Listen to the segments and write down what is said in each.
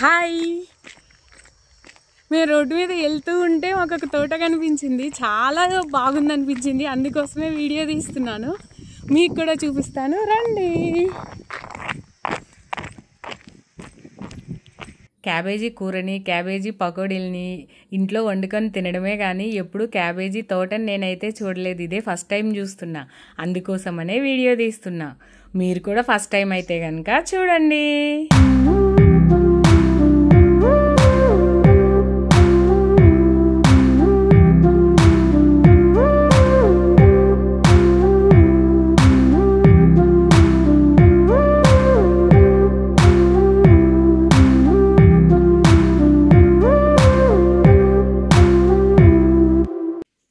Hi, మేము road మీద వెళ్తూ ఉంటే మాకు ఒక తోట కనిపించింది. చాలా బాగుంది అనిపించింది, అందుకోసమే వీడియో తీస్తున్నాను. మీకు కూడా చూపిస్తాను, రండి. క్యాబేజీ కూరని, క్యాబేజీ పకోడీలని ఇంట్లో వండుకొని తినడమే కానీ ఎప్పుడు క్యాబేజీ తోటని నేనైతే చూడలేదు. ఇదే ఫస్ట్ టైం చూస్తున్నా, అందుకోసమనే వీడియో తీస్తున్నా. మీరు కూడా ఫస్ట్ టైం అయితే కనుక చూడండి.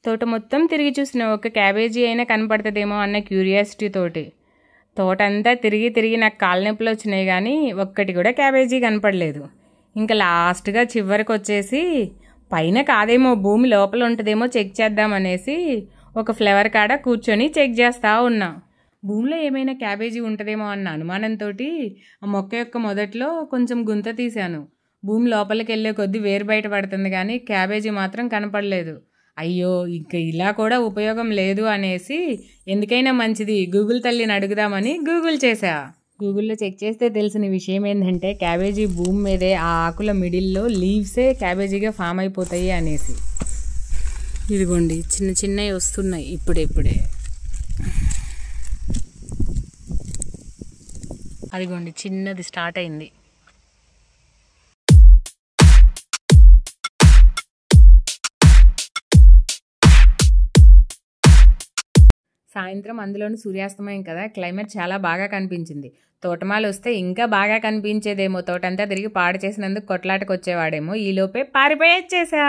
తోట మొత్తం తిరిగి చూసిన ఒక క్యాబేజీ అయినా కనపడుతుందేమో అన్న క్యూరియాసిటీ తోటి తోట అంతా తిరిగి తిరిగి నాకు కాళ్ళ నొప్పులు వచ్చినాయి, కానీ ఒక్కటి కూడా క్యాబేజీ కనపడలేదు. ఇంకా లాస్ట్గా చివరికి వచ్చేసి పైన కాదేమో భూమి లోపల ఉంటుందేమో చెక్ చేద్దామనేసి ఒక ఫ్లవర్ కాడ కూర్చొని చెక్ చేస్తూ ఉన్నా. భూమిలో ఏమైనా క్యాబేజీ ఉంటుందేమో అన్న అనుమానంతో ఆ మొక్క యొక్క మొదట్లో కొంచెం గుంత తీశాను. భూమి లోపలికి వెళ్ళే కొద్దీ వేరు బయట పడుతుంది, కానీ క్యాబేజీ మాత్రం కనపడలేదు. అయ్యో, ఇంకా ఇలా కూడా ఉపయోగం లేదు అనేసి ఎందుకైనా మంచిది గూగుల్ తల్లిని అడుగుదామని గూగుల్ చేశా. గూగుల్లో చెక్ చేస్తే తెలిసిన విషయం ఏంటంటే క్యాబేజీ భూమి మీదే ఆ ఆకుల మిడిల్లో లీవ్సే క్యాబేజీగా ఫామ్ అయిపోతాయి అనేసి. ఇదిగోండి, చిన్న చిన్నవి వస్తున్నాయి ఇప్పుడే. అదిగోండి, చిన్నది స్టార్ట్ అయింది. సాయంత్రం అందులోని సూర్యాస్తమయం కదా, క్లైమేట్ చాలా బాగా కనిపించింది. తోటమాలు వస్తే ఇంకా బాగా కనిపించేదేమో. తోటంతా తిరిగి పాడు చేసినందుకు కొట్లాటకు వచ్చేవాడేమో. ఈలోపే పారిపోయి వచ్చేసా.